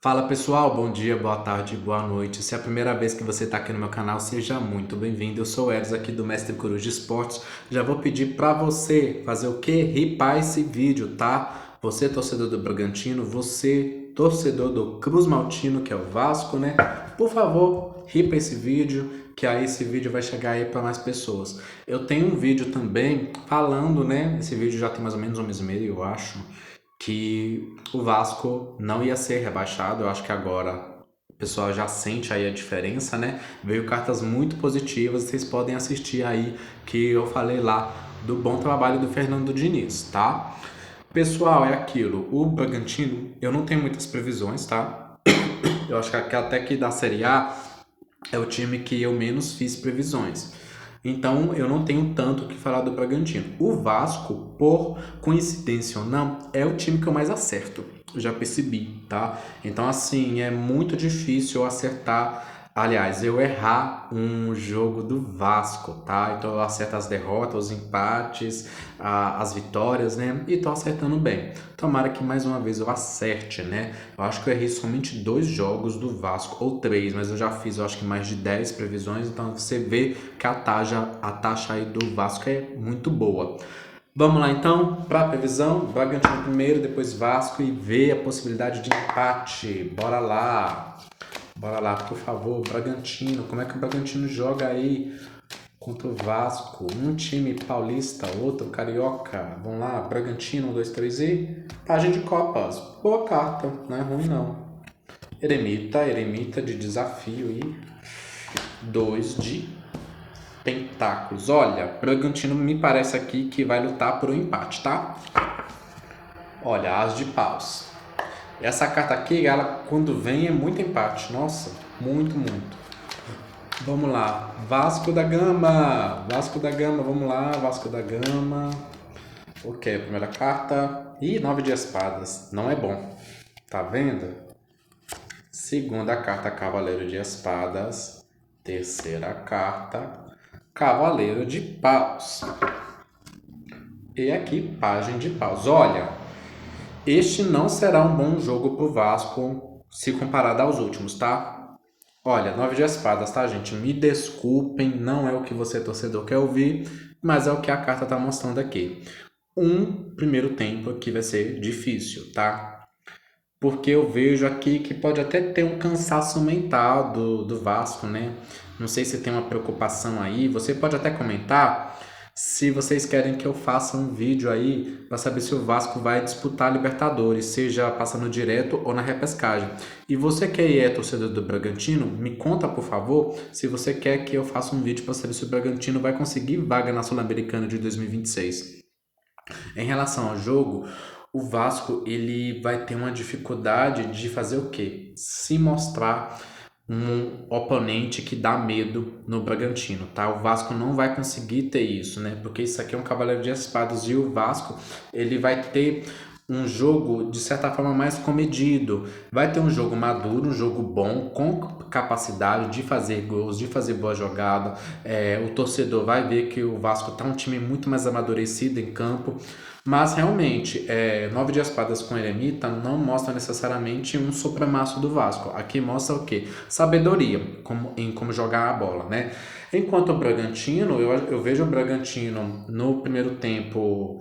Fala pessoal, bom dia, boa tarde, boa noite. Se é a primeira vez que você está aqui no meu canal, seja muito bem-vindo. Eu sou o Eros aqui do Mestre Coruja Esportes. Já vou pedir para você fazer o quê? Ripar esse vídeo, tá? Você torcedor do Bragantino, você torcedor do Cruz Maltino, que é o Vasco, né? Por favor, ripa esse vídeo, que aí esse vídeo vai chegar aí para mais pessoas. Eu tenho um vídeo também falando, né? Esse vídeo já tem mais ou menos um mês e meio, eu acho, que o Vasco não ia ser rebaixado. Eu acho que agora o pessoal já sente aí a diferença, né? Veio cartas muito positivas, vocês podem assistir aí que eu falei lá do bom trabalho do Fernando Diniz, tá? Pessoal, é aquilo, o Bragantino, eu não tenho muitas previsões, tá? Eu acho que até que da Série A é o time que eu menos fiz previsões. Então eu não tenho tanto o que falar do Bragantino. O Vasco, por coincidência ou não, é o time que eu mais acerto. Eu já percebi, tá? Então assim, é muito difícil eu acertar. Aliás, eu errar um jogo do Vasco, tá? Então eu acerto as derrotas, os empates, as vitórias, né? E tô acertando bem. Tomara que mais uma vez eu acerte, né? Eu acho que eu errei somente 2 jogos do Vasco, ou 3, mas eu já fiz, eu acho que mais de 10 previsões, então você vê que a taxa aí do Vasco é muito boa. Vamos lá então para a previsão. Bragantino primeiro, depois Vasco e ver a possibilidade de empate. Bora lá. Bora lá, por favor. Bragantino, como é que o Bragantino joga aí contra o Vasco? Um time paulista, outro carioca. Vamos lá, Bragantino, 1, 2, 3 e página de Copas. Boa carta, não é ruim não. Eremita de desafio e 2 de pentáculos. Olha, Bragantino me parece aqui que vai lutar por um empate, tá? Olha, as de paus. Essa carta aqui, ela quando vem é muito empate. Nossa, muito, muito. Vamos lá, Vasco da Gama. Vasco da Gama, vamos lá, Vasco da Gama. Ok, primeira carta. Ih, 9 de espadas. Não é bom. Tá vendo? Segunda carta, Cavaleiro de Espadas. Terceira carta, Cavaleiro de Paus. E aqui, Pajem de Paus. Olha, este não será um bom jogo pro Vasco se comparado aos últimos, tá? Olha, 9 de espadas, tá, gente? Me desculpem, não é o que você, torcedor, quer ouvir, mas é o que a carta tá mostrando aqui. Um primeiro tempo que vai ser difícil, tá? Porque eu vejo aqui que pode até ter um cansaço mental do Vasco, né? Não sei se tem uma preocupação aí. Você pode até comentar se vocês querem que eu faça um vídeo aí para saber se o Vasco vai disputar a Libertadores, seja passando direto ou na repescagem. E você que é torcedor do Bragantino, me conta, por favor, se você quer que eu faça um vídeo para saber se o Bragantino vai conseguir vaga na Sul-Americana de 2026. Em relação ao jogo, o Vasco ele vai ter uma dificuldade de fazer o quê? Se mostrar um oponente que dá medo no Bragantino, tá? O Vasco não vai conseguir ter isso, né? Porque isso aqui é um cavaleiro de espadas e o Vasco, ele vai ter um jogo de certa forma mais comedido. Vai ter um jogo maduro, um jogo bom, com capacidade de fazer gols, de fazer boa jogada. O torcedor vai ver que o Vasco tá um time muito mais amadurecido em campo. Mas realmente, 9 de espadas com eremita não mostra necessariamente um supremaço do Vasco. Aqui mostra o quê? Sabedoria em como jogar a bola, né? Enquanto o Bragantino, eu vejo o Bragantino no primeiro tempo,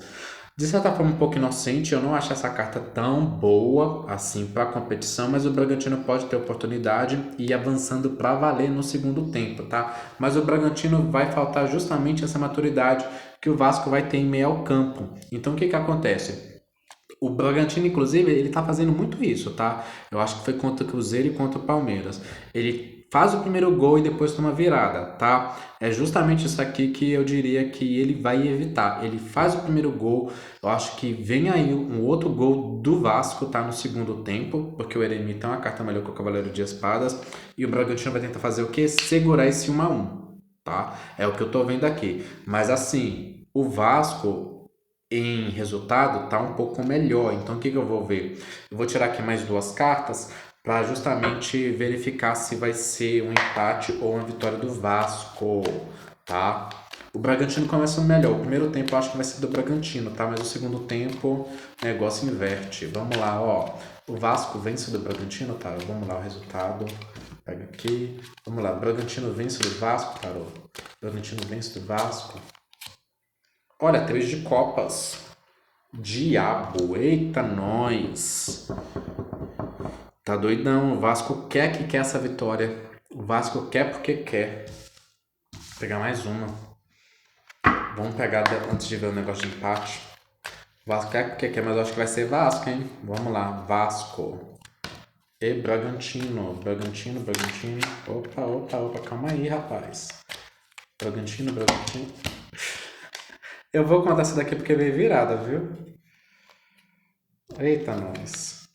de certa forma, um pouco inocente. Eu não acho essa carta tão boa assim para a competição, mas o Bragantino pode ter oportunidade e ir avançando para valer no segundo tempo, tá? Mas o Bragantino vai faltar justamente essa maturidade que o Vasco vai ter em meio ao campo. Então o que que acontece? O Bragantino, inclusive, ele tá fazendo muito isso, tá? Eu acho que foi contra o Cruzeiro e contra o Palmeiras. Ele faz o primeiro gol e depois toma virada, tá? É justamente isso aqui que eu diria que ele vai evitar. Ele faz o primeiro gol, eu acho que vem aí um outro gol do Vasco, tá? No segundo tempo, porque o Eremita é uma carta melhor que o Cavaleiro de Espadas. E o Bragantino vai tentar fazer o quê? Segurar esse 1-1, tá? É o que eu tô vendo aqui. Mas assim, o Vasco em resultado tá um pouco melhor. Então o que que eu vou ver? Eu vou tirar aqui mais 2 cartas para justamente verificar se vai ser um empate ou uma vitória do Vasco, tá? O Bragantino começa melhor. O primeiro tempo eu acho que vai ser do Bragantino, tá? Mas o segundo tempo o negócio inverte. Vamos lá, ó. O Vasco vence do Bragantino, tá? Vamos lá, o resultado. Pega aqui. Vamos lá, o Bragantino vence do Vasco, Carol. Bragantino vence do Vasco. Olha, 3 de copas. Diabo, eita nós. Tá doidão, o Vasco quer que quer essa vitória. O Vasco quer porque quer. Vou pegar mais uma. Vamos pegar antes de ver o negócio de empate. O Vasco quer porque quer, mas eu acho que vai ser Vasco, hein? Vamos lá, Vasco. E Bragantino. Bragantino. Opa, calma aí, rapaz. Bragantino. Eu vou contar essa daqui porque veio virada, viu? Eita, nós.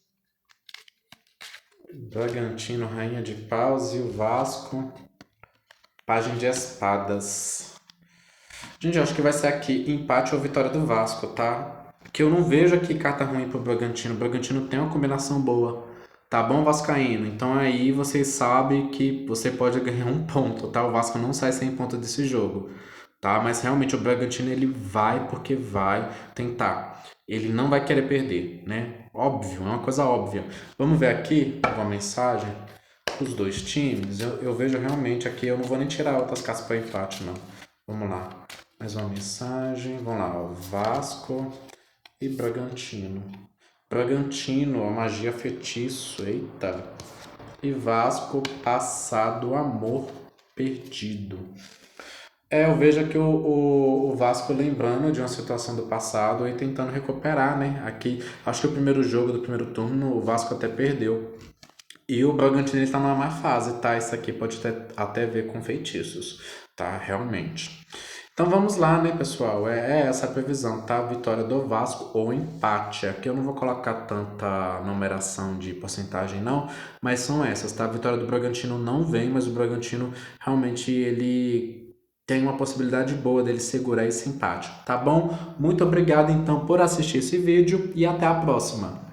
Bragantino, Rainha de Paus e o Vasco. Página de espadas. Gente, eu acho que vai ser aqui empate ou vitória do Vasco, tá? Porque eu não vejo aqui carta ruim pro Bragantino. O Bragantino tem uma combinação boa. Tá bom, Vascaíno? Então aí vocês sabem que você pode ganhar um ponto, tá? O Vasco não sai sem ponto desse jogo, tá? Mas realmente o Bragantino ele vai porque vai tentar. Ele não vai querer perder, né? Óbvio, é uma coisa óbvia. Vamos ver aqui uma mensagem os dois times. Eu vejo realmente aqui, eu não vou nem tirar outras casas para empate, não. Vamos lá. Mais uma mensagem. Vamos lá, ó. Vasco e Bragantino. Bragantino, a magia feitiço. Eita. E Vasco, passado amor perdido. Eu vejo aqui o Vasco lembrando de uma situação do passado e tentando recuperar, né? Aqui, acho que o primeiro jogo do primeiro turno o Vasco até perdeu. E o Bragantino está numa má fase, tá? Isso aqui pode ter até ver com feitiços, tá? Realmente. Então vamos lá, né, pessoal? É essa a previsão, tá? Vitória do Vasco ou empate. Aqui eu não vou colocar tanta numeração de porcentagem, não, mas são essas, tá? A vitória do Bragantino não vem, mas o Bragantino realmente ele tem uma possibilidade boa dele segurar esse empate, tá bom? Muito obrigado então por assistir esse vídeo e até a próxima.